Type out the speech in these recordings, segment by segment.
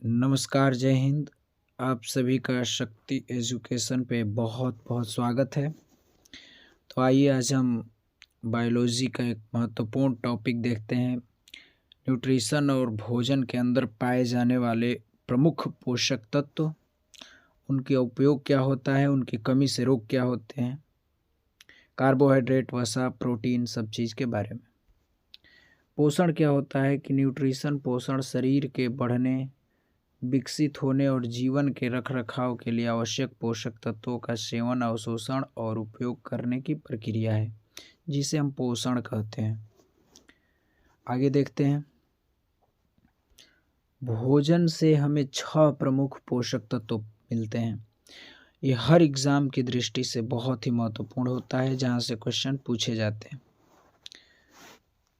नमस्कार, जय हिंद। आप सभी का शक्ति एजुकेशन पे बहुत बहुत स्वागत है। तो आइए आज हम बायोलॉजी का एक महत्वपूर्ण टॉपिक देखते हैं। न्यूट्रिशन और भोजन के अंदर पाए जाने वाले प्रमुख पोषक तत्व, उनका उपयोग क्या होता है, उनकी कमी से रोग क्या होते हैं, कार्बोहाइड्रेट, वसा, प्रोटीन, सब चीज़ के बारे में। पोषण क्या होता है कि न्यूट्रिशन पोषण शरीर के बढ़ने, विकसित होने और जीवन के रखरखाव के लिए आवश्यक पोषक तत्वों का सेवन, अवशोषण और उपयोग करने की प्रक्रिया है, जिसे हम पोषण कहते हैं। आगे देखते हैं। भोजन से हमें 6 प्रमुख पोषक तत्व मिलते हैं। ये हर एग्जाम की दृष्टि से बहुत ही महत्वपूर्ण होता है, जहाँ से क्वेश्चन पूछे जाते हैं।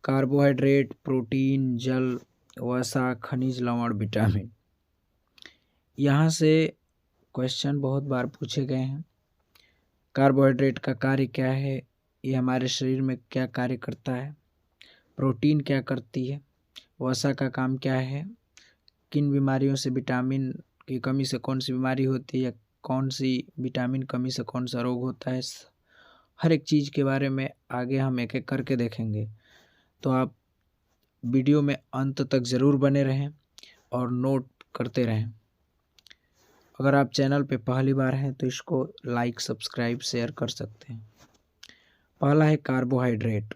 कार्बोहाइड्रेट, प्रोटीन, जल, वसा, खनिज, लवण, विटामिन। यहाँ से क्वेश्चन बहुत बार पूछे गए हैं। कार्बोहाइड्रेट का कार्य क्या है, ये हमारे शरीर में क्या कार्य करता है, प्रोटीन क्या करती है, वसा का काम क्या है, किन बीमारियों से विटामिन की कमी से कौन सी बीमारी होती है, या कौन सी विटामिन कमी से कौन सा रोग होता है। हर एक चीज़ के बारे में आगे हम एक एक करके देखेंगे। तो आप वीडियो में अंत तक ज़रूर बने रहें और नोट करते रहें। अगर आप चैनल पे पहली बार हैं तो इसको लाइक, सब्सक्राइब, शेयर कर सकते हैं। पहला है कार्बोहाइड्रेट।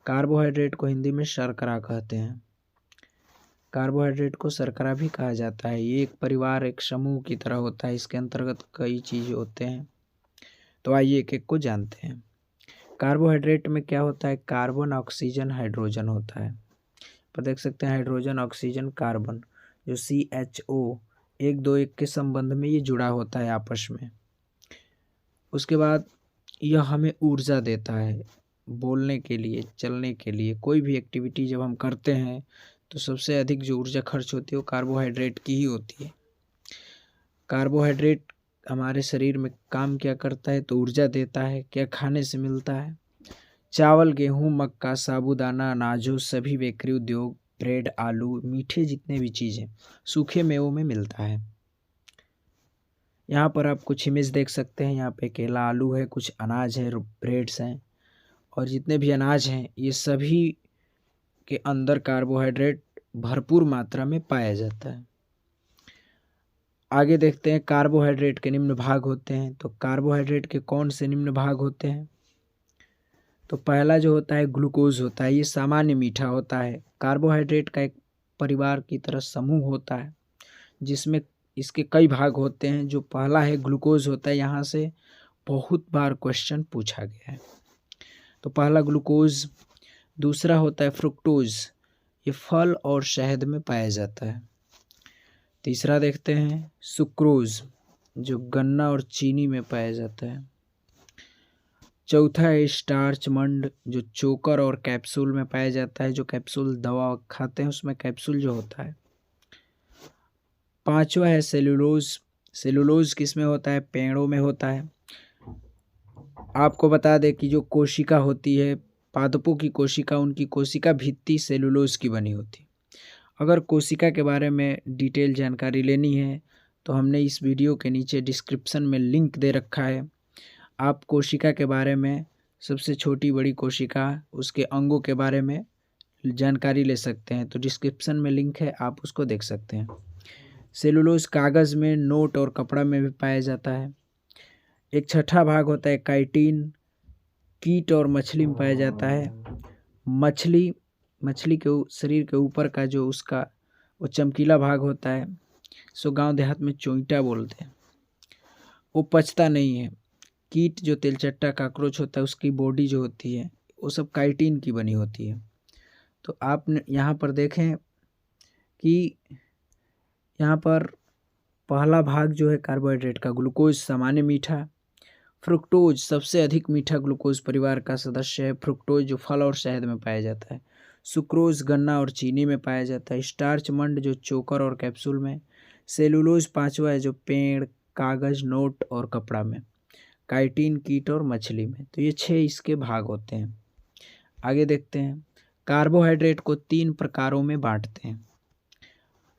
कार्बोहाइड्रेट को हिंदी में शर्करा कहते हैं। कार्बोहाइड्रेट को शर्करा भी कहा जाता है। ये एक परिवार, एक समूह की तरह होता है। इसके अंतर्गत कई चीज़ होते हैं। तो आइए एक एक को जानते हैं। कार्बोहाइड्रेट में क्या होता है? कार्बन, ऑक्सीजन, हाइड्रोजन होता है। पर देख सकते हैं हाइड्रोजन, ऑक्सीजन, कार्बन, जो CHO 1-2-1 के संबंध में ये जुड़ा होता है आपस में। उसके बाद यह हमें ऊर्जा देता है बोलने के लिए, चलने के लिए। कोई भी एक्टिविटी जब हम करते हैं तो सबसे अधिक जो ऊर्जा खर्च होती है वो कार्बोहाइड्रेट की ही होती है। कार्बोहाइड्रेट हमारे शरीर में काम क्या करता है? तो ऊर्जा देता है। क्या खाने से मिलता है? चावल, गेहूँ, मक्का, साबूदाना, अनाजों, सभी बेकरी उद्योग, ब्रेड, आलू, मीठे जितने भी चीज़ें, सूखे मेवों में मिलता है। यहाँ पर आप कुछ इमेज देख सकते हैं। यहाँ पे केला, आलू है, कुछ अनाज है, ब्रेड्स हैं, और जितने भी अनाज हैं ये सभी के अंदर कार्बोहाइड्रेट भरपूर मात्रा में पाया जाता है। आगे देखते हैं। कार्बोहाइड्रेट के निम्न भाग होते हैं। तो कार्बोहाइड्रेट के कौन से निम्न भाग होते हैं? तो पहला जो होता है ग्लूकोज होता है। ये सामान्य मीठा होता है। कार्बोहाइड्रेट का एक परिवार की तरह समूह होता है, जिसमें इसके कई भाग होते हैं। जो पहला है ग्लूकोज होता है, यहाँ से बहुत बार क्वेश्चन पूछा गया है। तो पहला ग्लूकोज। दूसरा होता है फ्रुक्टोज। ये फल और शहद में पाया जाता है। तीसरा देखते हैं सुक्रोज, जो गन्ना और चीनी में पाया जाता है। चौथा है स्टार्च मंड, जो चोकर और कैप्सूल में पाया जाता है। जो कैप्सूल दवा खाते हैं उसमें कैप्सूल जो होता है। पांचवा है सेलुलोज। सेलुलोज किस में होता है? पेड़ों में होता है। आपको बता दें कि जो कोशिका होती है, पादपों की कोशिका, उनकी कोशिका भित्ति सेलुलोज की बनी होती है। अगर कोशिका के बारे में डिटेल जानकारी लेनी है तो हमने इस वीडियो के नीचे डिस्क्रिप्शन में लिंक दे रखा है। आप कोशिका के बारे में, सबसे छोटी बड़ी कोशिका, उसके अंगों के बारे में जानकारी ले सकते हैं। तो डिस्क्रिप्शन में लिंक है, आप उसको देख सकते हैं। सेलुलोज कागज़ में, नोट और कपड़ा में भी पाया जाता है। एक छठा भाग होता है काइटिन। कीट और मछली में पाया जाता है। मछली के शरीर के ऊपर का जो उसका वो चमकीला भाग होता है, सो गांव देहात में चोइटा बोलते हैं, वो पचता नहीं है। कीट जो तेलचट्टा कॉकरोच होता है, उसकी बॉडी जो होती है वो सब काइटिन की बनी होती है। तो आप यहाँ पर देखें कि यहाँ पर पहला भाग जो है कार्बोहाइड्रेट का, ग्लूकोज सामान्य मीठा। फ्रुक्टोज सबसे अधिक मीठा ग्लूकोज परिवार का सदस्य है। फ्रुक्टोज जो फल और शहद में पाया जाता है। सुक्रोज गन्ना और चीनी में पाया जाता है। स्टार्च मंड जो चोकर और कैप्सूल में। सेलुलोज पांचवा है, जो पेड़, कागज, नोट और कपड़ा में। काइटिन कीट और मछली में। तो ये 6 इसके भाग होते हैं। आगे देखते हैं। कार्बोहाइड्रेट को 3 प्रकारों में बांटते हैं।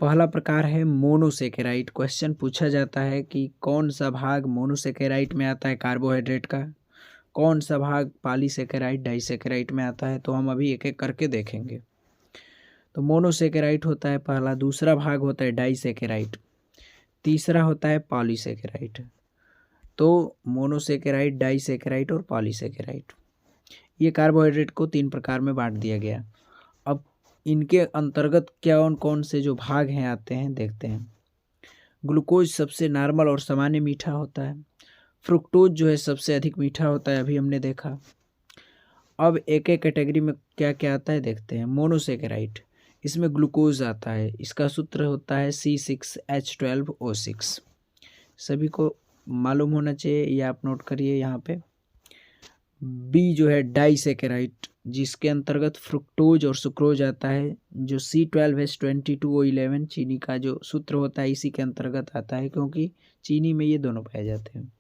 पहला प्रकार है मोनोसेकेराइड। क्वेश्चन पूछा जाता है कि कौन सा भाग मोनोसेकेराइड में आता है कार्बोहाइड्रेट का, कौन सा भाग पॉलीसेकेराइड डाइसेकेराइड में आता है। तो हम अभी एक एक करके देखेंगे। तो मोनोसेकेराइड होता है पहला, दूसरा भाग होता है डाइसेकेराइड, तीसरा होता है पॉलीसेकेराइड। तो मोनोसेकेराइड, डाइसेकेराइड और पॉलीसेकेराइड, ये कार्बोहाइड्रेट को 3 प्रकार में बांट दिया गया। अब इनके अंतर्गत कौन कौन से जो भाग हैं आते हैं देखते हैं। ग्लूकोज सबसे नॉर्मल और सामान्य मीठा होता है। फ्रुक्टोज जो है सबसे अधिक मीठा होता है, अभी हमने देखा। अब एक एक कैटेगरी में क्या क्या आता है देखते हैं। मोनोसेकेराइड, इसमें ग्लूकोज आता है, इसका सूत्र होता है C6H12O6। सभी को मालूम होना चाहिए, ये आप नोट करिए यहाँ पे। बी जो है डाइसेकेराइड, जिसके अंतर्गत फ्रुक्टोज और सुक्रोज आता है, जो C12H22O11 चीनी का जो सूत्र होता है इसी के अंतर्गत आता है, क्योंकि चीनी में ये दोनों पाए जाते हैं।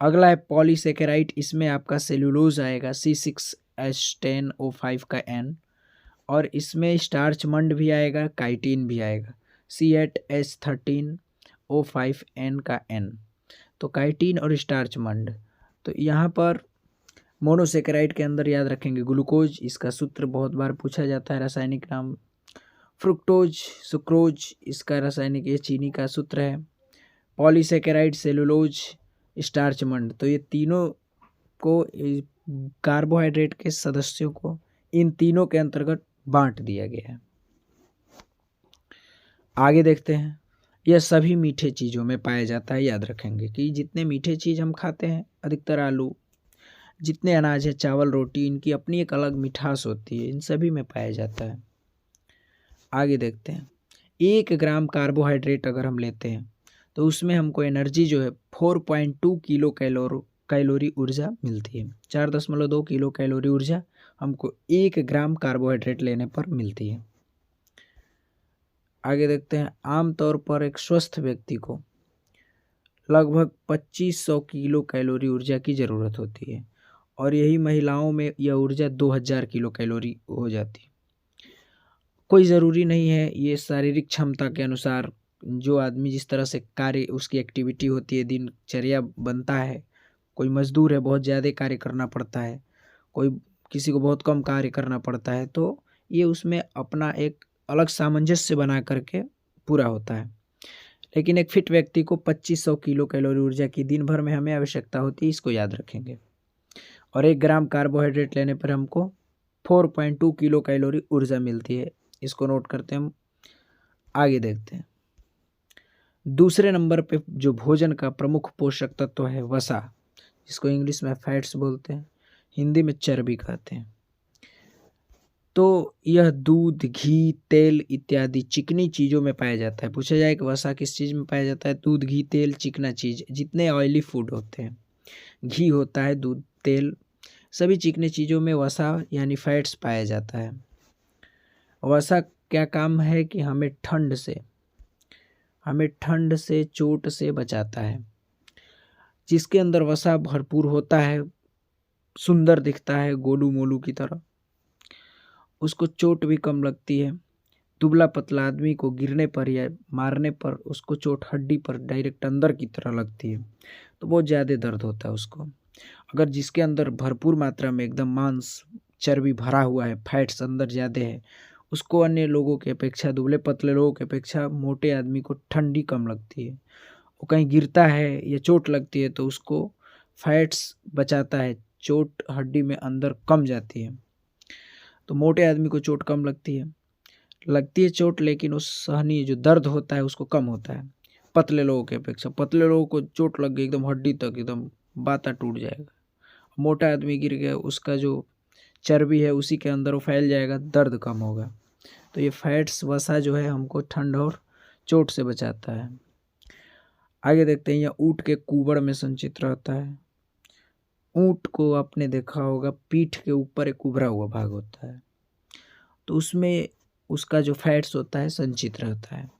अगला है पॉलीसेकेराइड, इसमें आपका सेलुलोज आएगा C6H10O5 का N, और इसमें स्टार्च मंड भी आएगा, काइटिन भी आएगा C8H13O5N का N। तो काइटिन और स्टार्च मंड। तो यहाँ पर मोनोसेकेराइड के अंदर याद रखेंगे ग्लूकोज, इसका सूत्र बहुत बार पूछा जाता है, रासायनिक नाम। फ्रुक्टोज, सुक्रोज, इसका रासायनिक ये चीनी का सूत्र है। पॉलीसेकेराइड, सेलुलोज, स्टार्च मंड। तो ये तीनों को, कार्बोहाइड्रेट के सदस्यों को इन तीनों के अंतर्गत बांट दिया गया है। आगे देखते हैं। यह सभी मीठे चीज़ों में पाया जाता है। याद रखेंगे कि जितने मीठे चीज़ हम खाते हैं, अधिकतर आलू, जितने अनाज है, चावल, रोटी, इनकी अपनी एक अलग मिठास होती है, इन सभी में पाया जाता है। आगे देखते हैं। 1 ग्राम कार्बोहाइड्रेट अगर हम लेते हैं तो उसमें हमको एनर्जी जो है 4.2 किलो कैलोरी ऊर्जा मिलती है। 4.2 किलो कैलोरी ऊर्जा हमको 1 ग्राम कार्बोहाइड्रेट लेने पर मिलती है। आगे देखते हैं। आमतौर पर एक स्वस्थ व्यक्ति को लगभग 2500 किलो कैलोरी ऊर्जा की ज़रूरत होती है, और यही महिलाओं में यह ऊर्जा 2000 किलो कैलोरी हो जाती है। कोई ज़रूरी नहीं है, ये शारीरिक क्षमता के अनुसार जो आदमी जिस तरह से कार्य, उसकी एक्टिविटी होती है, दिनचर्या बनता है। कोई मजदूर है, बहुत ज़्यादा कार्य करना पड़ता है, कोई किसी को बहुत कम कार्य करना पड़ता है, तो ये उसमें अपना एक अलग सामंजस्य बना करके पूरा होता है। लेकिन एक फिट व्यक्ति को 2500 किलो कैलोरी ऊर्जा की दिन भर में हमें आवश्यकता होती है, इसको याद रखेंगे। और 1 ग्राम कार्बोहाइड्रेट लेने पर हमको 4.2 किलो कैलोरी ऊर्जा मिलती है, इसको नोट करते हैं हम। आगे देखते हैं। दूसरे नंबर पे जो भोजन का प्रमुख पोषक तत्व है वसा, जिसको इंग्लिश में फैट्स बोलते हैं, हिंदी में चर्बी कहते हैं। तो यह दूध, घी, तेल इत्यादि चिकनी चीज़ों में पाया जाता है। पूछा जाए कि वसा किस चीज़ में पाया जाता है? दूध, घी, तेल, चिकना चीज़, जितने ऑयली फूड होते हैं, घी होता है, दूध, तेल, सभी चिकनी चीज़ों में वसा यानी फैट्स पाया जाता है। वसा क्या काम है कि हमें ठंड से, चोट से बचाता है। जिसके अंदर वसा भरपूर होता है, सुंदर दिखता है गोलू मोलू की तरह, उसको चोट भी कम लगती है। दुबला पतला आदमी को गिरने पर या मारने पर उसको चोट हड्डी पर डायरेक्ट अंदर की तरह लगती है, तो बहुत ज़्यादा दर्द होता है उसको। अगर जिसके अंदर भरपूर मात्रा में एकदम मांस, चर्बी भरा हुआ है, फैट्स अंदर ज़्यादा है, उसको अन्य लोगों की अपेक्षा, दुबले पतले लोगों की अपेक्षा मोटे आदमी को ठंडी कम लगती है। वो कहीं गिरता है या चोट लगती है तो उसको फैट्स बचाता है, चोट हड्डी में अंदर कम जाती है। तो मोटे आदमी को चोट कम लगती है चोट, लेकिन उस सहनीय जो दर्द होता है उसको कम होता है पतले लोगों की अपेक्षा। पतले लोगों को चोट लग गई एकदम हड्डी तक, एकदम बाता टूट जाएगा। मोटा आदमी गिर गया, उसका जो चर्बी है उसी के अंदर वो फैल जाएगा, दर्द कम होगा। तो ये फैट्स, वसा जो है हमको ठंड और चोट से बचाता है। आगे देखते हैं। यह ऊँट के कुबड़ में संचित रहता है। ऊँट को आपने देखा होगा, पीठ के ऊपर एक उभरा हुआ भाग होता है, तो उसमें उसका जो फैट्स होता है संचित रहता है।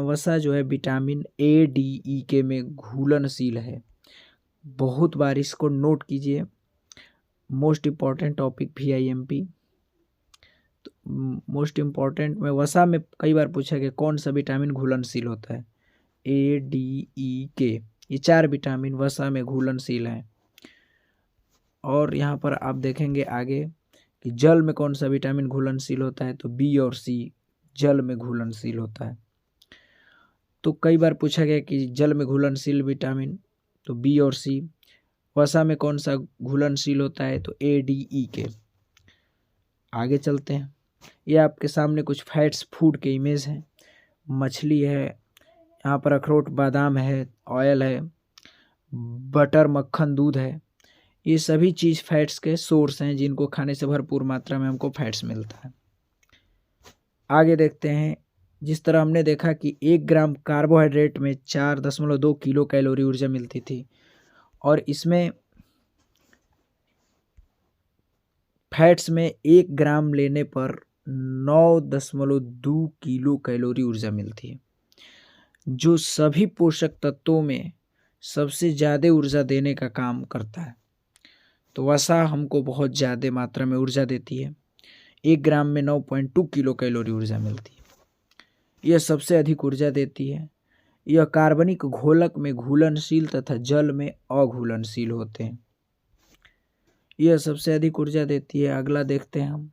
वसा जो है विटामिन A, D, E के में घुलनशील है। बहुत बार इसको नोट कीजिए, मोस्ट इम्पॉर्टेंट टॉपिक VIMP। तो मोस्ट इम्पॉर्टेंट में वसा में कई बार पूछा गया कौन सा विटामिन घुलनशील होता है, ADE, K, ये 4 विटामिन वसा में घुलनशील हैं। और यहाँ पर आप देखेंगे आगे कि जल में कौन सा विटामिन घुलनशील होता है, तो B और C जल में घुलनशील होता है। तो कई बार पूछा गया कि जल में घुलनशील विटामिन, तो B और C। वसा में कौन सा घुलनशील होता है, तो ADE, K। आगे चलते हैं। ये आपके सामने कुछ फैट्स फूड के इमेज हैं। मछली है, यहाँ पर अखरोट बादाम है, ऑयल है, बटर मक्खन दूध है। ये सभी चीज़ फैट्स के सोर्स हैं जिनको खाने से भरपूर मात्रा में हमको फैट्स मिलता है। आगे देखते हैं। जिस तरह हमने देखा कि 1 ग्राम कार्बोहाइड्रेट में 4.2 किलो कैलोरी ऊर्जा मिलती थी, और इसमें फैट्स में 1 ग्राम लेने पर 9.2 किलो कैलोरी ऊर्जा मिलती है, जो सभी पोषक तत्वों में सबसे ज़्यादा ऊर्जा देने का काम करता है। तो वसा हमको बहुत ज़्यादा मात्रा में ऊर्जा देती है। 1 ग्राम में 9.2 किलो कैलोरी ऊर्जा मिलती है। यह सबसे अधिक ऊर्जा देती है। यह कार्बनिक घोलक में घुलनशील तथा जल में अघुलनशील होते हैं। यह सबसे अधिक ऊर्जा देती है। अगला देखते हैं हम,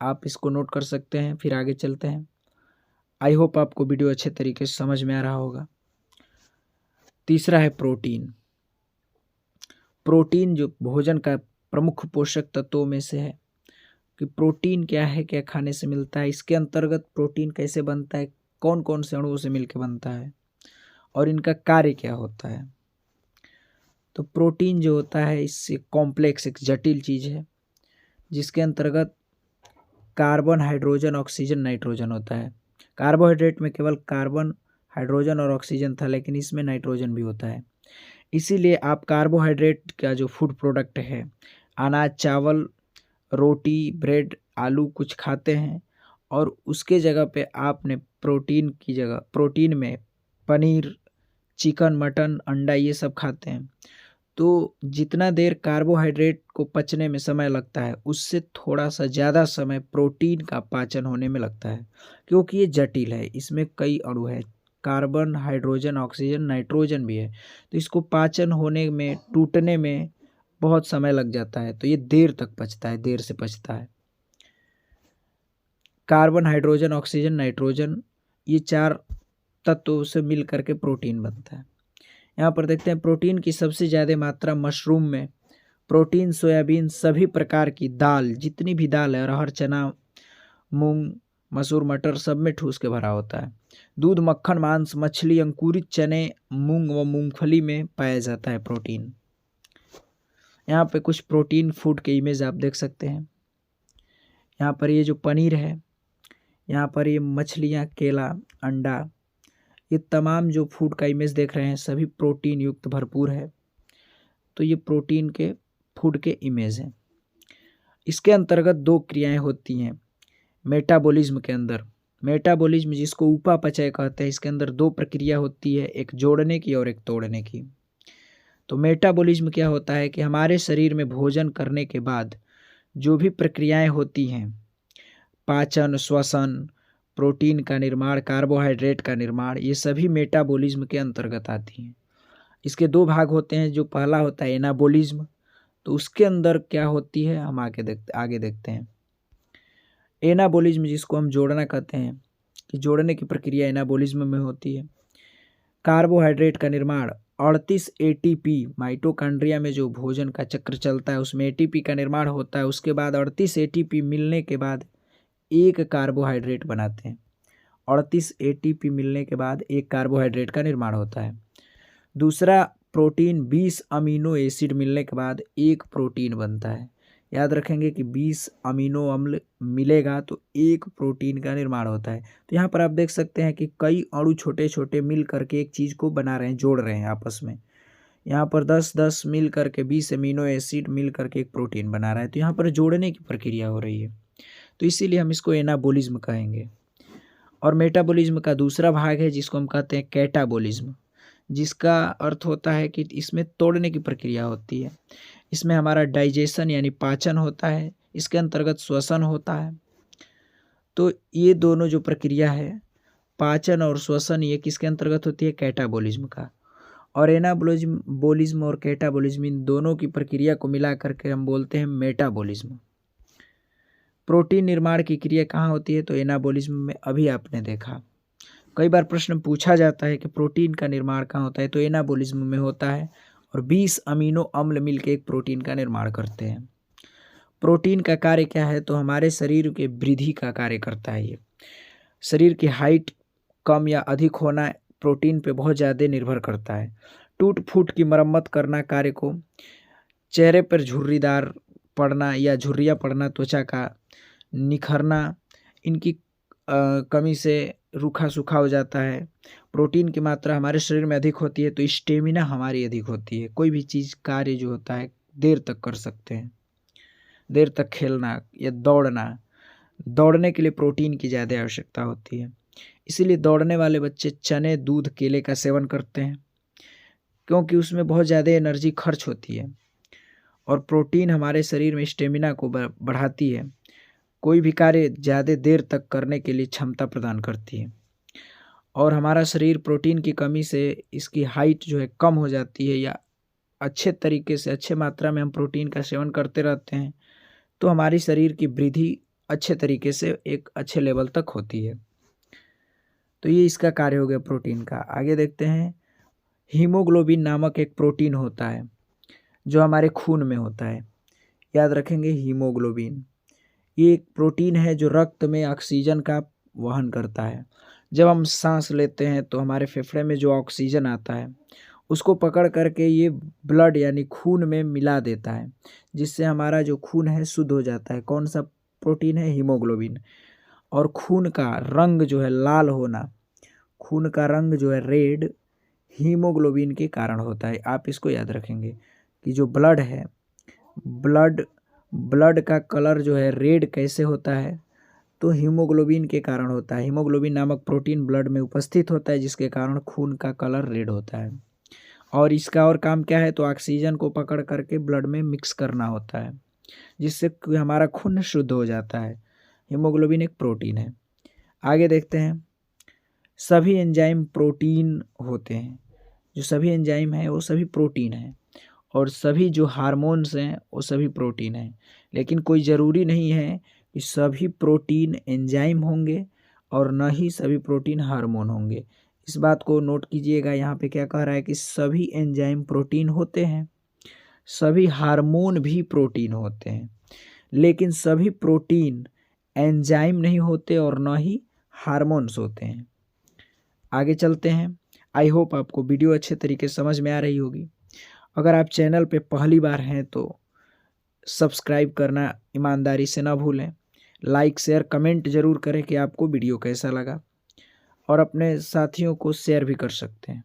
आप इसको नोट कर सकते हैं, फिर आगे चलते हैं। आई होप आपको वीडियो अच्छे तरीके से समझ में आ रहा होगा। तीसरा है प्रोटीन। प्रोटीन जो भोजन का प्रमुख पोषक तत्वों में से है, कि प्रोटीन क्या है, क्या खाने से मिलता है, इसके अंतर्गत प्रोटीन कैसे बनता है, कौन कौन से अणुओं से मिलकर बनता है, और इनका कार्य क्या होता है। तो प्रोटीन जो होता है इससे कॉम्प्लेक्स, एक जटिल चीज़ है, जिसके अंतर्गत कार्बन, हाइड्रोजन, ऑक्सीजन, नाइट्रोजन होता है। कार्बोहाइड्रेट में केवल कार्बन, हाइड्रोजन और ऑक्सीजन था, लेकिन इसमें नाइट्रोजन भी होता है। इसीलिए आप कार्बोहाइड्रेट का जो फूड प्रोडक्ट है, अनाज, चावल, रोटी, ब्रेड, आलू कुछ खाते हैं, और उसके जगह पे आपने प्रोटीन की जगह, प्रोटीन में पनीर, चिकन, मटन, अंडा ये सब खाते हैं, तो जितना देर कार्बोहाइड्रेट को पचने में समय लगता है, उससे थोड़ा सा ज़्यादा समय प्रोटीन का पाचन होने में लगता है, क्योंकि ये जटिल है। इसमें कई अणु हैं, कार्बन, हाइड्रोजन, ऑक्सीजन, नाइट्रोजन भी है, तो इसको पाचन होने में, टूटने में बहुत समय लग जाता है, तो ये देर तक पचता है, देर से पचता है। कार्बन, हाइड्रोजन, ऑक्सीजन, नाइट्रोजन, ये 4 तत्वों से मिल करके प्रोटीन बनता है। यहाँ पर देखते हैं प्रोटीन की सबसे ज़्यादा मात्रा मशरूम में। प्रोटीन सोयाबीन, सभी प्रकार की दाल, जितनी भी दाल है, अरहर, चना, मूंग, मसूर, मटर, सब में ठूस के भरा होता है। दूध, मक्खन, मांस, मछली, अंकुरित चने, मूंग व मूंगफली में पाया जाता है प्रोटीन। यहाँ पे कुछ प्रोटीन फूड के इमेज आप देख सकते हैं। यहाँ पर ये जो पनीर है, यहाँ पर ये मछलियाँ, केला, अंडा, ये तमाम जो फूड का इमेज देख रहे हैं सभी प्रोटीन युक्त भरपूर है। तो ये प्रोटीन के फूड के इमेज हैं। इसके अंतर्गत 2 क्रियाएं होती हैं मेटाबॉलिज्म के अंदर। मेटाबॉलिज्म जिसको उपापचय कहते हैं, इसके अंदर 2 प्रक्रिया होती है, एक जोड़ने की और एक तोड़ने की। तो मेटाबॉलिज्म क्या होता है कि हमारे शरीर में भोजन करने के बाद जो भी प्रक्रियाएं होती हैं, पाचन, श्वसन, प्रोटीन का निर्माण, कार्बोहाइड्रेट का निर्माण, ये सभी मेटाबॉलिज्म के अंतर्गत आती हैं। इसके 2 भाग होते हैं। जो पहला होता है एनाबॉलिज्म, तो उसके अंदर क्या होती है हम आगे देखते हैं। एनाबॉलिज्म जिसको हम जोड़ना कहते हैं, कि जोड़ने की प्रक्रिया एनाबॉलिज्म में होती है। कार्बोहाइड्रेट का निर्माण 38 ATP, माइटोकॉन्ड्रिया में जो भोजन का चक्र चलता है उसमें ATP का निर्माण होता है। उसके बाद 38 ATP मिलने के बाद एक कार्बोहाइड्रेट बनाते हैं। 38 ATP मिलने के बाद एक कार्बोहाइड्रेट का निर्माण होता है। दूसरा प्रोटीन 20 अमीनो एसिड मिलने के बाद एक प्रोटीन बनता है। याद रखेंगे कि 20 अमीनो अम्ल मिलेगा तो एक प्रोटीन का निर्माण होता है। तो यहाँ पर आप देख सकते हैं कि कई अणु छोटे छोटे मिल करके एक चीज़ को बना रहे हैं, जोड़ रहे हैं आपस में। यहाँ पर 10-10 मिल करके 20 अमीनो एसिड मिल करके एक प्रोटीन बना रहा है। तो यहाँ पर जोड़ने की प्रक्रिया हो रही है, तो इसीलिए हम इसको एनाबॉलिज्म कहेंगे। और मेटाबॉलिज्म का दूसरा भाग है जिसको हम कहते हैं कैटाबॉलिज्म, जिसका अर्थ होता है कि इसमें तोड़ने की प्रक्रिया होती है। इसमें हमारा डाइजेशन यानी पाचन होता है, इसके अंतर्गत श्वसन होता है, तो ये दोनों जो प्रक्रिया है, पाचन और श्वसन, ये किसके अंतर्गत होती है? कैटाबॉलिज्म का। और एनाबॉलिज्म और कैटाबॉलिज्म, इन दोनों की प्रक्रिया को मिला करके हम बोलते हैं मेटाबॉलिज्म। प्रोटीन निर्माण की क्रिया कहाँ होती है? तो एनाबॉलिज्म में। अभी आपने देखा, कई बार प्रश्न पूछा जाता है कि प्रोटीन का निर्माण कहाँ होता है, तो एनाबॉलिज्म में होता है। और 20 अमीनो अम्ल मिलकर एक प्रोटीन का निर्माण करते हैं। प्रोटीन का कार्य क्या है? तो हमारे शरीर के वृद्धि का कार्य करता है। ये शरीर की हाइट कम या अधिक होना प्रोटीन पे बहुत ज़्यादा निर्भर करता है। टूट फूट की मरम्मत करना कार्य को, चेहरे पर झुर्रीदार पड़ना या झुर्रियाँ पड़ना, त्वचा का निखरना, इनकी कमी से रूखा सूखा हो जाता है। प्रोटीन की मात्रा हमारे शरीर में अधिक होती है तो स्टेमिना हमारी अधिक होती है। कोई भी चीज़ कार्य जो होता है देर तक कर सकते हैं। देर तक खेलना या दौड़ना, दौड़ने के लिए प्रोटीन की ज़्यादा आवश्यकता होती है। इसीलिए दौड़ने वाले बच्चे चने, दूध, केले का सेवन करते हैं, क्योंकि उसमें बहुत ज़्यादा एनर्जी खर्च होती है। और प्रोटीन हमारे शरीर में स्टेमिना को बढ़ाती है, कोई भी कार्य ज़्यादा देर तक करने के लिए क्षमता प्रदान करती है। और हमारा शरीर प्रोटीन की कमी से इसकी हाइट जो है कम हो जाती है, या अच्छे तरीके से अच्छे मात्रा में हम प्रोटीन का सेवन करते रहते हैं तो हमारी शरीर की वृद्धि अच्छे तरीके से एक अच्छे लेवल तक होती है। तो ये इसका कार्य हो गया प्रोटीन का। आगे देखते हैं, हीमोग्लोबिन नामक एक प्रोटीन होता है जो हमारे खून में होता है। याद रखेंगे, हीमोग्लोबिन ये एक प्रोटीन है जो रक्त में ऑक्सीजन का वहन करता है। जब हम सांस लेते हैं तो हमारे फेफड़े में जो ऑक्सीजन आता है उसको पकड़ करके ये ब्लड यानी खून में मिला देता है, जिससे हमारा जो खून है शुद्ध हो जाता है। कौन सा प्रोटीन है? हीमोग्लोबिन। और खून का रंग जो है लाल होना, खून का रंग जो है रेड, हीमोग्लोबिन के कारण होता है। आप इसको याद रखेंगे कि जो ब्लड है, ब्लड का कलर जो है रेड कैसे होता है? तो हीमोग्लोबिन के कारण होता है। हीमोग्लोबिन नामक प्रोटीन ब्लड में उपस्थित होता है, जिसके कारण खून का कलर रेड होता है। और इसका और काम क्या है? तो ऑक्सीजन को पकड़ करके ब्लड में मिक्स करना होता है, जिससे हमारा खून शुद्ध हो जाता है। हीमोग्लोबिन एक प्रोटीन है। आगे देखते हैं, सभी एंजाइम प्रोटीन होते हैं। जो सभी एंजाइम हैं वो सभी प्रोटीन हैं, और सभी जो हार्मोन्स हैं वो सभी प्रोटीन हैं। लेकिन कोई ज़रूरी नहीं है कि सभी प्रोटीन एंजाइम होंगे और न ही सभी प्रोटीन हार्मोन होंगे। इस बात को नोट कीजिएगा, यहाँ पे क्या कह रहा है कि सभी एंजाइम प्रोटीन होते हैं, सभी हार्मोन भी प्रोटीन होते हैं, लेकिन सभी प्रोटीन एंजाइम नहीं होते और न ही हार्मोन्स होते हैं। आगे चलते हैं। आई होप आपको वीडियो अच्छे तरीके से समझ में आ रही होगी। अगर आप चैनल पे पहली बार हैं तो सब्सक्राइब करना ईमानदारी से ना भूलें। लाइक शेयर कमेंट ज़रूर करें कि आपको वीडियो कैसा लगा, और अपने साथियों को शेयर भी कर सकते हैं।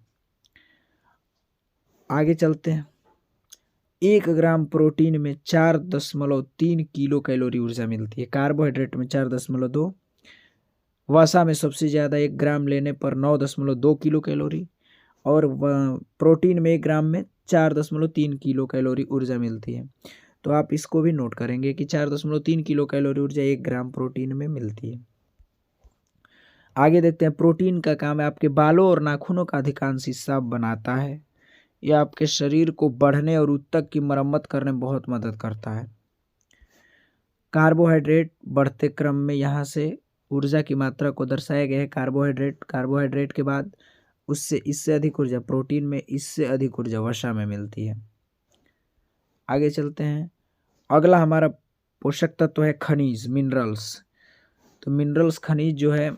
आगे चलते हैं। 1 ग्राम प्रोटीन में 4.3 किलो कैलोरी ऊर्जा मिलती है। कार्बोहाइड्रेट में 4.2, वसा में सबसे ज़्यादा 1 ग्राम लेने पर 9.2 किलो कैलोरी, और प्रोटीन में 1 ग्राम में 4.3 किलो कैलोरी ऊर्जा मिलती है। तो आप इसको भी नोट करेंगे कि 4.3 किलो कैलोरी ऊर्जा 1 ग्राम प्रोटीन में मिलती है। आगे देखते हैं, प्रोटीन का काम है आपके बालों और नाखूनों का अधिकांश हिस्सा बनाता है। यह आपके शरीर को बढ़ने और ऊतक की मरम्मत करने में बहुत मदद करता है। कार्बोहाइड्रेट बढ़ते क्रम में यहाँ से ऊर्जा की मात्रा को दर्शाया गया है। कार्बोहाइड्रेट के बाद उससे इससे अधिक ऊर्जा प्रोटीन में, इससे अधिक ऊर्जा वसा में मिलती है। आगे चलते हैं। अगला हमारा पोषक तत्व है खनिज, मिनरल्स। तो मिनरल्स खनिज जो है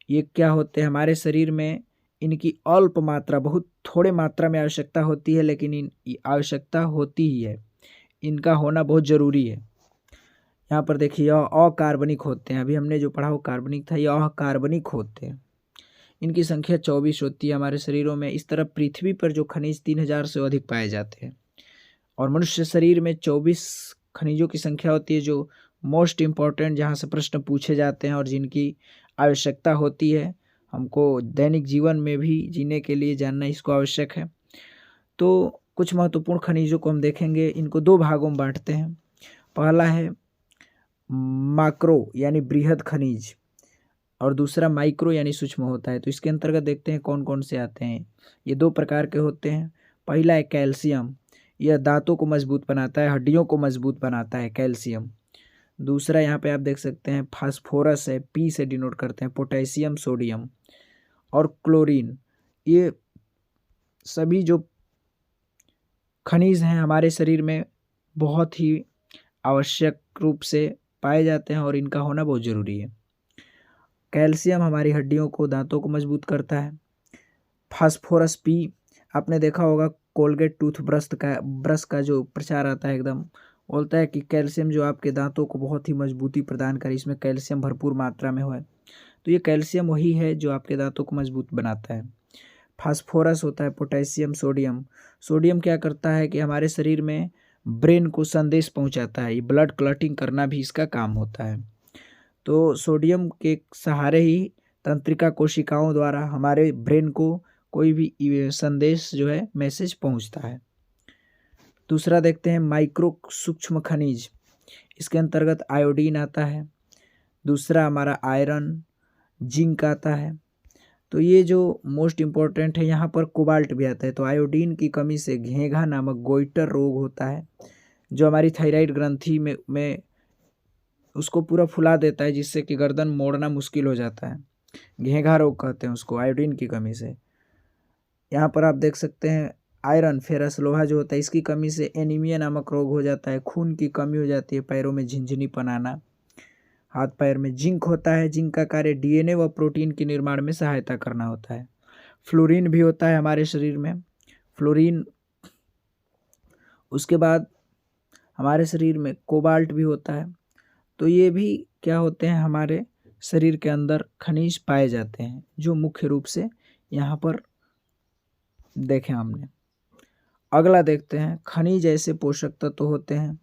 ये क्या होते हैं? हमारे शरीर में इनकी अल्प मात्रा, बहुत थोड़े मात्रा में आवश्यकता होती है, लेकिन इन आवश्यकता होती ही है, इनका होना बहुत ज़रूरी है। यहाँ पर देखिए, यह अकार्बनिक होते हैं। अभी हमने जो पढ़ा वो कार्बनिक था, यह अकार्बनिक होते हैं। इनकी संख्या 24 होती है हमारे शरीरों में। इस तरह पृथ्वी पर जो खनिज 3000 से अधिक पाए जाते हैं, और मनुष्य शरीर में 24 खनिजों की संख्या होती है, जो मोस्ट इम्पॉर्टेंट, जहाँ से प्रश्न पूछे जाते हैं और जिनकी आवश्यकता होती है हमको दैनिक जीवन में भी जीने के लिए जानना इसको आवश्यक है। तो कुछ महत्वपूर्ण खनिजों को हम देखेंगे। इनको 2 भागों में बांटते हैं। पहला है माक्रो यानी बृहद खनिज और दूसरा माइक्रो यानी सूक्ष्म होता है। तो इसके अंतर्गत देखते हैं कौन कौन से आते हैं। ये 2 प्रकार के होते हैं। पहला है कैल्शियम, यह दांतों को मजबूत बनाता है, हड्डियों को मजबूत बनाता है कैल्शियम। दूसरा यहाँ पे आप देख सकते हैं फास्फोरस है, पी से डिनोट करते हैं, पोटेशियम, सोडियम और क्लोरीन। ये सभी जो खनिज हैं हमारे शरीर में बहुत ही आवश्यक रूप से पाए जाते हैं और इनका होना बहुत ज़रूरी है। कैल्शियम हमारी हड्डियों को, दांतों को मजबूत करता है। फास्फोरस पी, आपने देखा होगा कोलगेट ब्रश का जो प्रचार आता है, एकदम बोलता है कि कैल्शियम जो आपके दांतों को बहुत ही मजबूती प्रदान करे, इसमें कैल्शियम भरपूर मात्रा में हो। तो ये कैल्शियम वही है जो आपके दांतों को मजबूत बनाता है। फास्फोरस होता है, पोटेशियम, सोडियम। सोडियम क्या करता है कि हमारे शरीर में ब्रेन को संदेश पहुंचाता है, ये ब्लड क्लॉटिंग करना भी इसका काम होता है। तो सोडियम के सहारे ही तंत्रिका कोशिकाओं द्वारा हमारे ब्रेन को कोई भी संदेश जो है मैसेज पहुंचता है। दूसरा देखते हैं माइक्रो सूक्ष्म खनिज, इसके अंतर्गत आयोडीन आता है। दूसरा हमारा आयरन, जिंक आता है। तो ये जो मोस्ट इम्पॉर्टेंट है, यहाँ पर कोबाल्ट भी आता है। तो आयोडीन की कमी से घेंघा नामक गोइटर रोग होता है, जो हमारी थायराइड ग्रंथि में उसको पूरा फुला देता है, जिससे कि गर्दन मोड़ना मुश्किल हो जाता है। घेंघा रोग कहते हैं उसको, आयोडीन की कमी से। यहाँ पर आप देख सकते हैं आयरन, फेरस लोहा जो होता है, इसकी कमी से एनीमिया नामक रोग हो जाता है, खून की कमी हो जाती है, पैरों में झिनझिनीपन आना, हाथ पैर में। जिंक होता है, जिंक का कार्य डीएनए व प्रोटीन के निर्माण में सहायता करना होता है। फ्लोरीन भी होता है हमारे शरीर में, फ्लोरीन। उसके बाद हमारे शरीर में कोबाल्ट भी होता है। तो ये भी क्या होते हैं, हमारे शरीर के अंदर खनिज पाए जाते हैं, जो मुख्य रूप से यहाँ पर देखें हमने। अगला देखते हैं खनिज ऐसे पोषक तत्व होते हैं।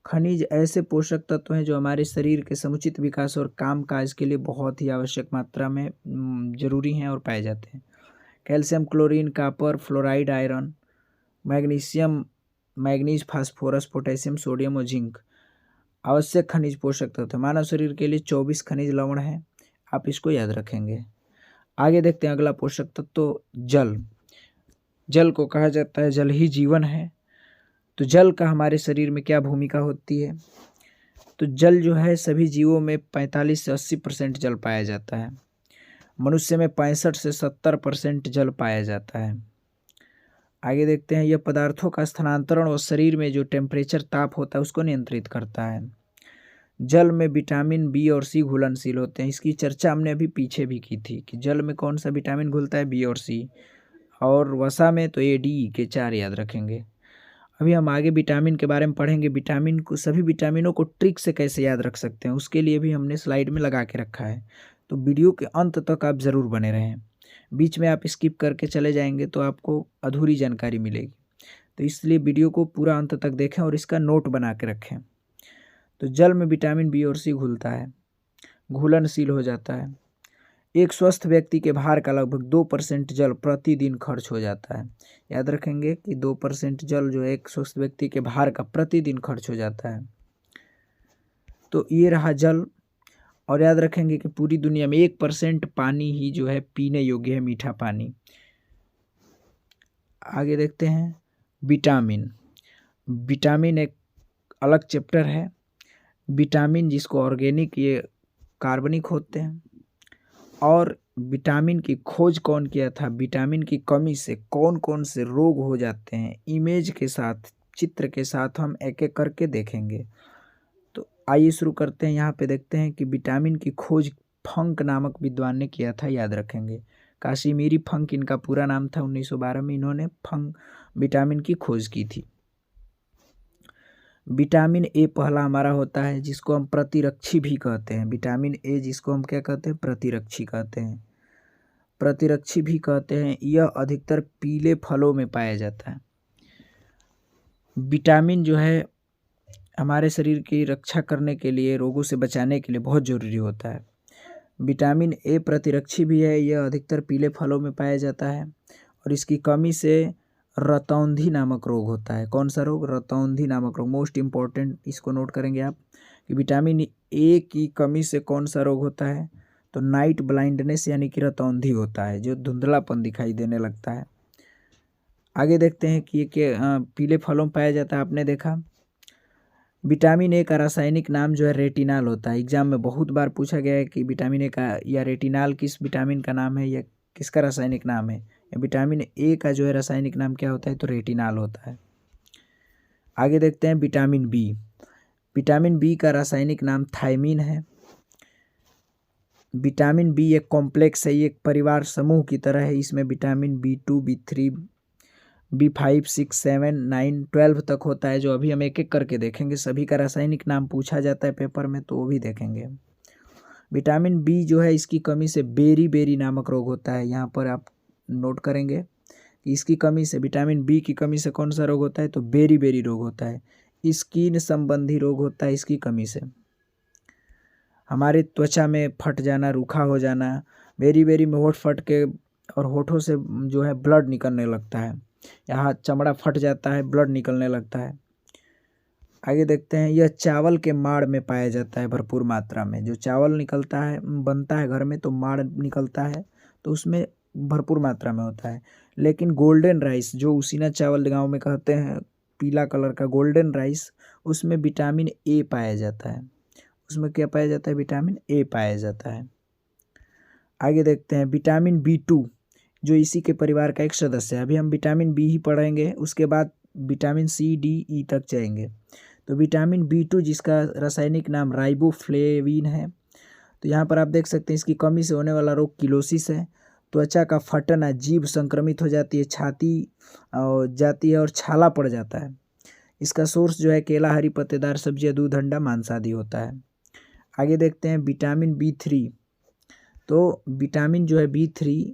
खनिज ऐसे पोषक तत्व हैं जो हमारे शरीर के समुचित विकास और काम काज के लिए बहुत ही आवश्यक मात्रा में जरूरी हैं और पाए जाते हैं। Calcium, chlorine, copper, fluoride, iron, magnesium, manganese, phosphorus, potassium, sodium और जिंक आवश्यक खनिज पोषक तत्व। मानव शरीर के लिए 24 खनिज लवण हैं, आप इसको याद रखेंगे। आगे देखते हैं अगला पोषक तत्व जल। जल को कहा जाता है जल ही जीवन है। तो जल का हमारे शरीर में क्या भूमिका होती है? तो जल जो है सभी जीवों में 45 से 80% जल पाया जाता है। मनुष्य में 65 से 70% जल पाया जाता है। आगे देखते हैं यह पदार्थों का स्थानांतरण और शरीर में जो टेम्परेचर ताप होता है उसको नियंत्रित करता है। जल में विटामिन बी और सी घुलनशील होते हैं। इसकी चर्चा हमने अभी पीछे भी की थी कि जल में कौन सा विटामिन घुलता है, बी और सी। और वसा में तो ए, डी के 4 याद रखेंगे। अभी हम आगे विटामिन के बारे में पढ़ेंगे। विटामिन को, सभी विटामिनों को ट्रिक से कैसे याद रख सकते हैं उसके लिए भी हमने स्लाइड में लगा के रखा है। तो वीडियो के अंत तक आप ज़रूर बने रहें, बीच में आप स्किप करके चले जाएंगे तो आपको अधूरी जानकारी मिलेगी। तो इसलिए वीडियो को पूरा अंत तक देखें और इसका नोट बना के रखें। तो जल में विटामिन बी और सी घुलता है, घुलनशील हो जाता है। एक स्वस्थ व्यक्ति के भार का लगभग 2% जल प्रतिदिन खर्च हो जाता है। याद रखेंगे कि 2% जल जो है एक स्वस्थ व्यक्ति के भार का प्रतिदिन खर्च हो जाता है। तो ये रहा जल। और याद रखेंगे कि पूरी दुनिया में 1% पानी ही जो है पीने योग्य है, मीठा पानी। आगे देखते हैं विटामिन। विटामिन एक अलग चैप्टर है। विटामिन जिसको ऑर्गेनिक, ये कार्बनिक होते हैं। और विटामिन की खोज कौन किया था? विटामिन की कमी से कौन कौन से रोग हो जाते हैं, इमेज के साथ, चित्र के साथ हम एक एक करके देखेंगे। तो आइए शुरू करते हैं। यहाँ पे देखते हैं कि विटामिन की खोज फंक नामक विद्वान ने किया था, याद रखेंगे। काशिमीरी फंक इनका पूरा नाम था। 1912 में इन्होंने विटामिन की खोज की थी। विटामिन ए पहला हमारा होता है, जिसको हम प्रतिरक्षी भी कहते हैं। विटामिन ए जिसको हम क्या कहते हैं? प्रतिरक्षी कहते हैं, प्रतिरक्षी भी कहते हैं। यह अधिकतर पीले फलों में पाया जाता है। विटामिन जो है हमारे शरीर की रक्षा करने के लिए, रोगों से बचाने के लिए बहुत ज़रूरी होता है। विटामिन ए प्रतिरक्षी भी है, यह अधिकतर पीले फलों में पाया जाता है। और इसकी कमी से रतौंधी नामक रोग होता है। कौन सा रोग? रतौंधी नामक रोग। मोस्ट इम्पॉर्टेंट, इसको नोट करेंगे आप कि विटामिन ए की कमी से कौन सा रोग होता है, तो नाइट ब्लाइंडनेस यानी कि रतौंधी होता है, जो धुंधलापन दिखाई देने लगता है। आगे देखते हैं कि ये पीले फलों में पाया जाता है। आपने देखा विटामिन ए का रासायनिक नाम जो है रेटिनाल होता है। एग्जाम में बहुत बार पूछा गया है कि विटामिन ए का या रेटिनाल किस विटामिन का नाम है या किसका रासायनिक नाम है। विटामिन ए का जो है रासायनिक नाम क्या होता है, तो रेटिनाल होता है। आगे देखते हैं विटामिन बी। विटामिन बी का रासायनिक नाम थायमीन है। विटामिन बी एक कॉम्प्लेक्स है, ये एक परिवार समूह की तरह है। इसमें विटामिन B2, B3, B5, 6, 7, 9, 12 तक होता है, जो अभी हम एक एक करके देखेंगे। सभी का रासायनिक नाम पूछा जाता है पेपर में, तो वो भी देखेंगे। विटामिन बी जो है, इसकी कमी से बेरी बेरी नामक रोग होता है। यहाँ पर आप नोट करेंगे कि इसकी कमी से, विटामिन बी की कमी से कौन सा रोग होता है, तो बेरी बेरी रोग होता है। स्किन संबंधी रोग होता है इसकी कमी से। हमारे त्वचा में फट जाना, रूखा हो जाना, बेरी बेरी में होठ फट के और होठों से जो है ब्लड निकलने लगता है। यहाँ चमड़ा फट जाता है, ब्लड निकलने लगता है। आगे देखते हैं, यह चावल के माड़ में पाया जाता है भरपूर मात्रा में। जो चावल निकलता है, बनता है घर में, तो माड़ निकलता है, तो उसमें भरपूर मात्रा में होता है। लेकिन गोल्डन राइस, जो उसीना चावल गाँव में कहते हैं, पीला कलर का गोल्डन राइस, उसमें विटामिन ए पाया जाता है। उसमें क्या पाया जाता है, विटामिन ए पाया जाता है। आगे देखते हैं विटामिन B2, जो इसी के परिवार का एक सदस्य है। अभी हम विटामिन बी ही पढ़ेंगे, उसके बाद विटामिन C, D, E तक जाएंगे। तो विटामिन B2 जिसका रासायनिक नाम राइबोफ्लेविन है, तो यहाँ पर आप देख सकते हैं इसकी कमी से होने वाला रोग किलोसिस है। त्वचा का फटना, जीभ संक्रमित हो जाती है, छाती जाती है और छाला पड़ जाता है। इसका सोर्स जो है केला, हरी पत्तेदार सब्जियाँ, दूध, अंडा, मांस आदि होता है। आगे देखते हैं विटामिन B3। तो विटामिन जो है B3,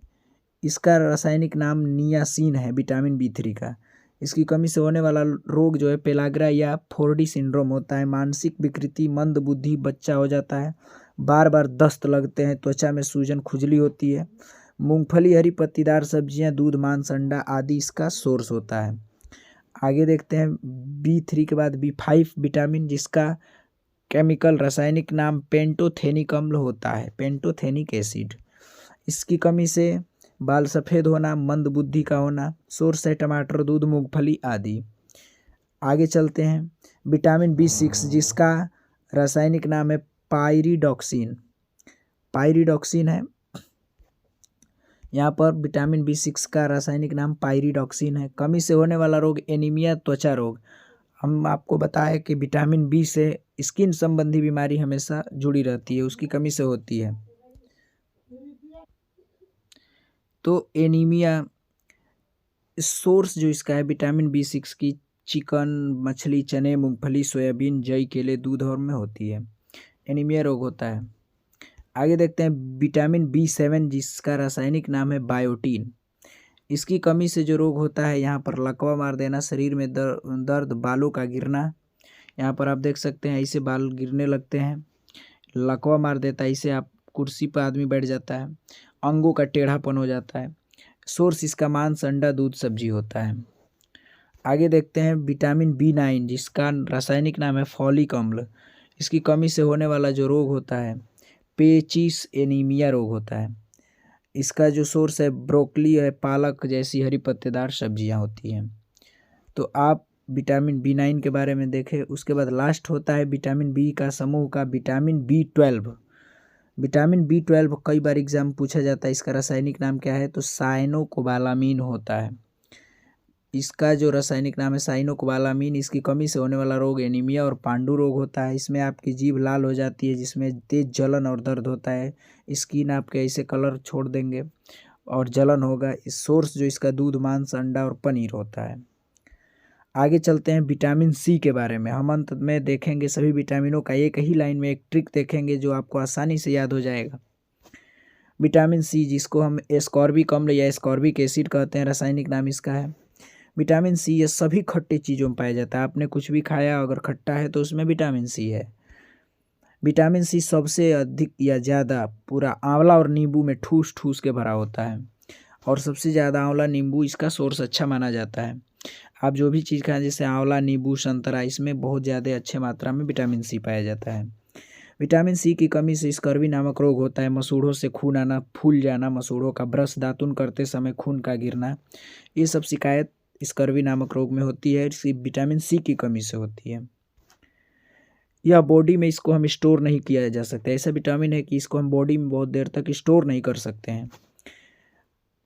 इसका रासायनिक नाम नियासिन है, विटामिन B3 का। इसकी कमी से होने वाला रोग जो है पेलाग्रा या 4D सिंड्रोम होता है। मानसिक विकृति, मंद बुद्धि, बच्चा हो जाता है, बार बार दस्त लगते हैं, त्वचा में सूजन, खुजली होती है। मूंगफली, हरी पत्तीदार सब्जियां, दूध, मांस, अंडा आदि इसका सोर्स होता है। आगे देखते हैं B3 के बाद B5 विटामिन, जिसका केमिकल रासायनिक नाम पेंटोथेनिक अम्ल होता है, पेंटोथेनिक एसिड। इसकी कमी से बाल सफ़ेद होना, मंद बुद्धि का होना। सोर्स है टमाटर, दूध, मूंगफली आदि। आगे चलते हैं विटामिन B6, जिसका रासायनिक नाम है पायरिडॉक्सिन। पायरिडॉक्सिन है, यहाँ पर विटामिन B6 का रासायनिक नाम पायरिडॉक्सिन है। कमी से होने वाला रोग एनीमिया, त्वचा रोग। हम आपको बताया कि विटामिन बी से स्किन संबंधी बीमारी हमेशा जुड़ी रहती है, उसकी कमी से होती है। तो एनीमिया सोर्स जो इसका है विटामिन B6 की चिकन, मछली, चने, मूंगफली, सोयाबीन, जई, केले, दूध और में होती है। एनीमिया रोग होता है। आगे देखते हैं विटामिन B7, जिसका रासायनिक नाम है बायोटीन। इसकी कमी से जो रोग होता है, यहाँ पर लकवा मार देना, शरीर में दर्द, बालों का गिरना। यहाँ पर आप देख सकते हैं ऐसे बाल गिरने लगते हैं, लकवा मार देता है, इसे आप कुर्सी पर आदमी बैठ जाता है, अंगों का टेढ़ापन हो जाता है। सोर्स इसका मांस, अंडा, दूध, सब्जी होता है। आगे देखते हैं विटामिन B9, जिसका रासायनिक नाम है फॉलिक अम्ल। इसकी कमी से होने वाला जो रोग होता है पेचिस एनीमिया रोग होता है। इसका जो सोर्स है ब्रोकली है, पालक जैसी हरी पत्तेदार सब्जियां होती हैं। तो आप विटामिन B9 के बारे में देखें। उसके बाद लास्ट होता है विटामिन बी का समूह का विटामिन B12। विटामिन B12 कई बार एग्जाम पूछा जाता है। इसका रासायनिक नाम क्या है, तो साइनोकोबालामीन होता है। इसका जो रासायनिक नाम है साइनोकोबालामीन। इसकी कमी से होने वाला रोग एनीमिया और पांडु रोग होता है। इसमें आपकी जीभ लाल हो जाती है, जिसमें तेज जलन और दर्द होता है। स्किन आपके ऐसे कलर छोड़ देंगे और जलन होगा। इस सोर्स जो इसका दूध, मांस, अंडा और पनीर होता है। आगे चलते हैं विटामिन C के बारे में। हम अंत में देखेंगे सभी विटामिनों का एक ही लाइन में एक ट्रिक देखेंगे, जो आपको आसानी से याद हो जाएगा। विटामिन C, जिसको हम एस्कॉर्बिक अम्ल या एस्कॉर्बिक एसिड कहते हैं, रासायनिक नाम इसका है। विटामिन C ये सभी खट्टे चीज़ों में पाया जाता है। आपने कुछ भी खाया अगर खट्टा है तो उसमें विटामिन C है। विटामिन C सबसे अधिक या ज़्यादा पूरा आंवला और नींबू में ठूस ठूस के भरा होता है, और सबसे ज़्यादा आंवला, नींबू इसका सोर्स अच्छा माना जाता है। आप जो भी चीज़ खाएं जैसे आंवला, नींबू, संतरा, इसमें बहुत ज़्यादा अच्छे मात्रा में विटामिन सी पाया जाता है। विटामिन सी की कमी से स्कर्वी नामक रोग होता है। मसूड़ों से खून आना, फूल जाना, मसूड़ों का ब्रश दातुन करते समय खून का गिरना, ये सब शिकायत स्कर्वी नामक रोग में होती है, इसकी विटामिन सी की कमी से होती है। यह बॉडी में इसको हम स्टोर नहीं किया जा सकता। ऐसा विटामिन है कि इसको हम बॉडी में बहुत देर तक स्टोर नहीं कर सकते हैं।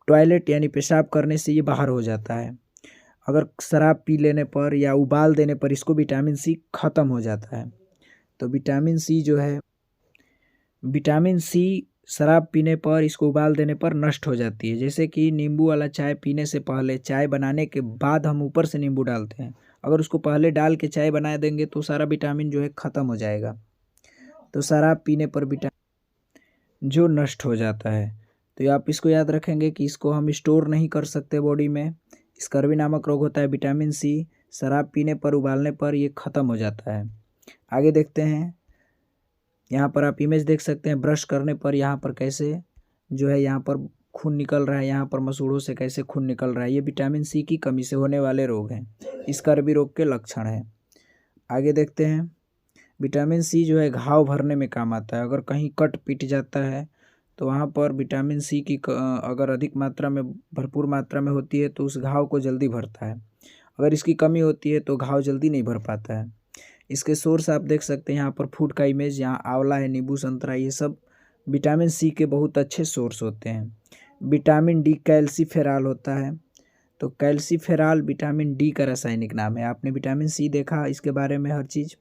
टॉयलेट यानी पेशाब करने से ये बाहर हो जाता है। अगर शराब पी लेने पर या उबाल देने पर इसको विटामिन सी ख़त्म हो जाता है। तो विटामिन सी जो है, विटामिन सी शराब पीने पर, इसको उबाल देने पर नष्ट हो जाती है। जैसे कि नींबू वाला चाय पीने से पहले, चाय बनाने के बाद हम ऊपर से नींबू डालते हैं, अगर उसको पहले डाल के चाय बना देंगे तो सारा विटामिन जो है ख़त्म हो जाएगा। तो शराब पीने पर विटामिन जो नष्ट हो जाता है। तो आप इसको याद रखेंगे कि इसको हम स्टोर नहीं कर सकते बॉडी में। स्कर्वी नामक रोग होता है, विटामिन सी शराब पीने पर, उबालने पर ये ख़त्म हो जाता है। आगे देखते हैं। यहाँ पर आप इमेज देख सकते हैं, ब्रश करने पर यहाँ पर कैसे जो है यहाँ पर खून निकल रहा है, यहाँ पर मसूड़ों से कैसे खून निकल रहा है। ये विटामिन सी की कमी से होने वाले रोग हैं, स्कर्वी रोग के लक्षण हैं। आगे देखते हैं। विटामिन सी जो है घाव भरने में काम आता है। अगर कहीं कट पिट जाता है तो वहाँ पर विटामिन सी की अगर अधिक मात्रा में, भरपूर मात्रा में होती है तो उस घाव को जल्दी भरता है। अगर इसकी कमी होती है तो घाव जल्दी नहीं भर पाता है। इसके सोर्स आप देख सकते हैं यहाँ पर फूड का इमेज, यहाँ आंवला है, नींबू, संतरा, ये सब विटामिन सी के बहुत अच्छे सोर्स होते हैं। विटामिन डी कैल्सीफेरॉल होता है। तो कैल्सीफेरॉल विटामिन डी का रासायनिक नाम है। आपने विटामिन सी देखा, इसके बारे में हर चीज़।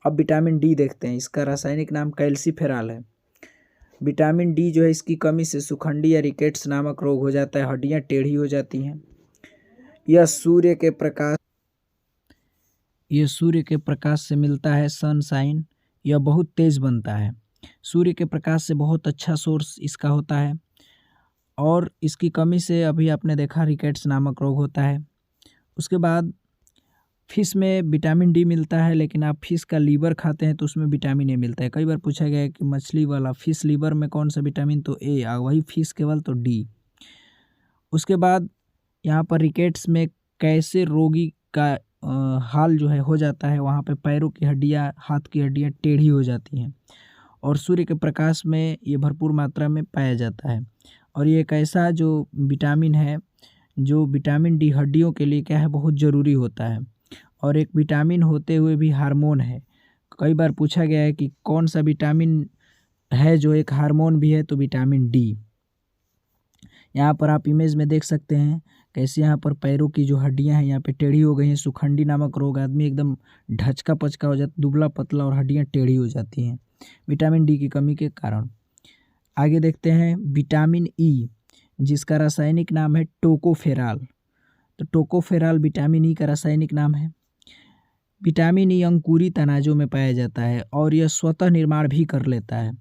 अब विटामिन डी देखते हैं, इसका रासायनिक नाम कैल्सीफेरॉल है। विटामिन डी जो है, इसकी कमी से सुखंडी या रिकेट्स नामक रोग हो जाता है, हड्डियाँ टेढ़ी हो जाती हैं। यह सूर्य के प्रकाश से मिलता है, सनशाइन। यह बहुत तेज़ बनता है। सूर्य के प्रकाश से बहुत अच्छा सोर्स इसका होता है। और इसकी कमी से अभी आपने देखा रिकेट्स नामक रोग होता है। उसके बाद फिश में विटामिन डी मिलता है, लेकिन आप फिश का लीवर खाते हैं तो उसमें विटामिन ए मिलता है। कई बार पूछा गया है कि मछली वाला फिश लीवर में कौन सा विटामिन, तो ए, और वही फिश केवल तो डी। उसके बाद यहाँ पर रिकेट्स में कैसे रोगी का हाल जो है हो जाता है, वहाँ पे पैरों की हड्डियाँ, हाथ की हड्डियाँ टेढ़ी हो जाती हैं। और सूर्य के प्रकाश में ये भरपूर मात्रा में पाया जाता है। और ये एक ऐसा जो विटामिन है, जो विटामिन डी हड्डियों के लिए क्या है, बहुत ज़रूरी होता है। और एक विटामिन होते हुए भी हार्मोन है। कई बार पूछा गया है कि कौन सा विटामिन है जो एक हार्मोन भी है, तो विटामिन डी। यहाँ पर आप इमेज में देख सकते हैं कैसे यहाँ पर पैरों की जो हड्डियाँ हैं यहाँ पे टेढ़ी हो गई हैं। सुखंडी नामक रोग, आदमी एकदम ढचका पचका हो जाता, दुबला पतला, और हड्डियाँ टेढ़ी हो जाती हैं विटामिन डी की कमी के कारण। आगे देखते हैं विटामिन ई, जिसका रासायनिक नाम है टोकोफेरॉल। तो टोकोफेरॉल विटामिन ई का रासायनिक नाम है। विटामिन ई अंकुरित अनाजों में पाया जाता है और यह स्वतः निर्माण भी कर लेता है।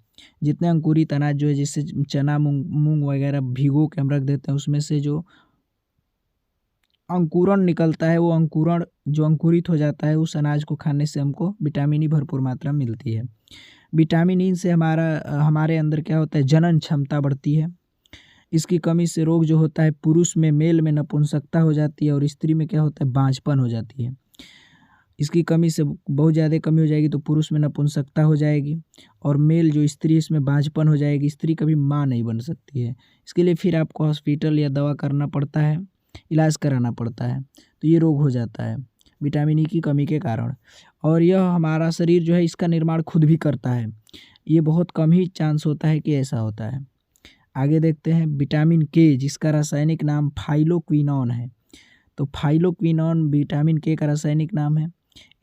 जितने अंकुरित अनाज जो है, जैसे चना, मूंग वगैरह भिगो के हम रख देते हैं, उसमें से जो अंकुरण निकलता है, वो अंकुरण जो अंकुरित हो जाता है, उस अनाज को खाने से हमको विटामिन ई भरपूर मात्रा में मिलती है। विटामिन ई से हमारे अंदर क्या होता है, जनन क्षमता बढ़ती है। इसकी कमी से रोग जो होता है, पुरुष में, मेल में नपुंसकता हो जाती है, और स्त्री में क्या होता है, बांझपन हो जाती है। इसकी कमी से बहुत ज़्यादा कमी हो जाएगी तो पुरुष में नपुंसकता हो जाएगी, और मेल जो स्त्री, इसमें बांझपन हो जाएगी। स्त्री कभी माँ नहीं बन सकती है। इसके लिए फिर आपको हॉस्पिटल या दवा करना पड़ता है, इलाज कराना पड़ता है। तो ये रोग हो जाता है विटामिन ई की कमी के कारण। और यह हमारा शरीर जो है, इसका निर्माण खुद भी करता है। ये बहुत कम ही चांस होता है कि ऐसा होता है। आगे देखते हैं विटामिन के, जिसका रासायनिक नाम फाइलोक्विनोन है। तो फाइलोक्विनोन विटामिन के का रासायनिक नाम है।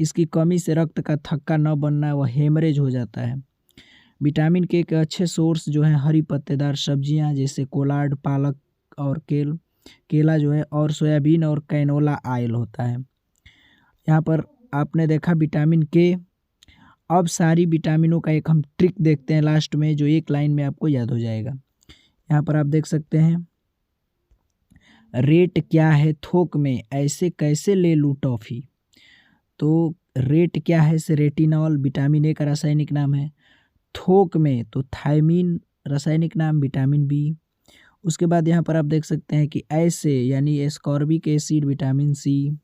इसकी कमी से रक्त का थक्का न बनना व हेमरेज हो जाता है। विटामिन के अच्छे सोर्स जो हैं, हरी पत्तेदार सब्जियां जैसे कोलाड, पालक और केला जो है, और सोयाबीन और कैनोला ऑयल होता है। यहाँ पर आपने देखा विटामिन के। अब सारी विटामिनों का एक हम ट्रिक देखते हैं लास्ट में, जो एक लाइन में आपको याद हो जाएगा। यहाँ पर आप देख सकते हैं, रेट क्या है थोक में, ऐसे कैसे ले लूँ टॉफ़ी। तो रेट क्या है से रेटिनॉल विटामिन ए का रासायनिक नाम है। थोक में तो थायमीन रासायनिक नाम, विटामिन बी। उसके बाद यहाँ पर आप देख सकते हैं कि ऐसे यानी एस्कॉर्बिक एसिड विटामिन सी।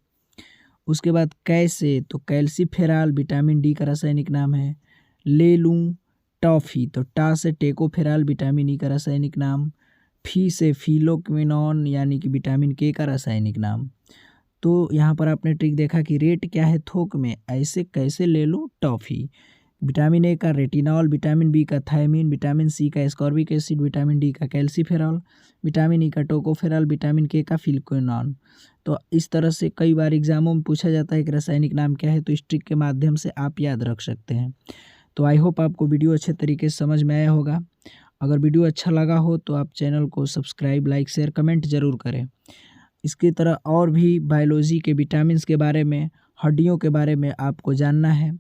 उसके बाद कैसे, तो कैल्सीफेराल विटामिन डी का रासायनिक नाम है। ले लूँ टॉफ़ी, तो टा से टेकोफेराल विटामिन ई का रासायनिक नाम। फी से फिलोक्विनोन यानी कि विटामिन के का रासायनिक नाम। तो यहाँ पर आपने ट्रिक देखा कि रेट क्या है थोक में, ऐसे कैसे ले लूँ टॉफ़ी। विटामिन ए का रेटिनॉल, विटामिन बी का थायमीन, विटामिन सी का एस्कॉर्बिक एसिड, विटामिन डी का कैल्सीफेरॉल, विटामिन ई का टोकोफेरॉल, विटामिन के का फिल्कोनॉन। तो इस तरह से कई बार एग्जामों में पूछा जाता है कि रासायनिक नाम क्या है, तो इस ट्रिक के माध्यम से आप याद रख सकते हैं। तो आई होप आपको वीडियो अच्छे तरीके से समझ में आया होगा। अगर वीडियो अच्छा लगा हो तो आप चैनल को सब्सक्राइब, लाइक, शेयर, कमेंट ज़रूर करें। इसकी तरह और भी बायोलॉजी के विटामिन्स के बारे में, हड्डियों के बारे में आपको जानना है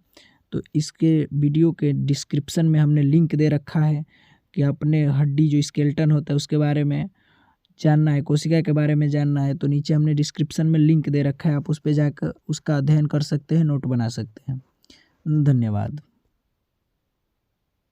तो इसके वीडियो के डिस्क्रिप्शन में हमने लिंक दे रखा है कि अपने हड्डी जो स्केलेटन होता है उसके बारे में जानना है, कोशिका के बारे में जानना है, तो नीचे हमने डिस्क्रिप्शन में लिंक दे रखा है, आप उस पर जाकर उसका अध्ययन कर सकते हैं, नोट बना सकते हैं। धन्यवाद।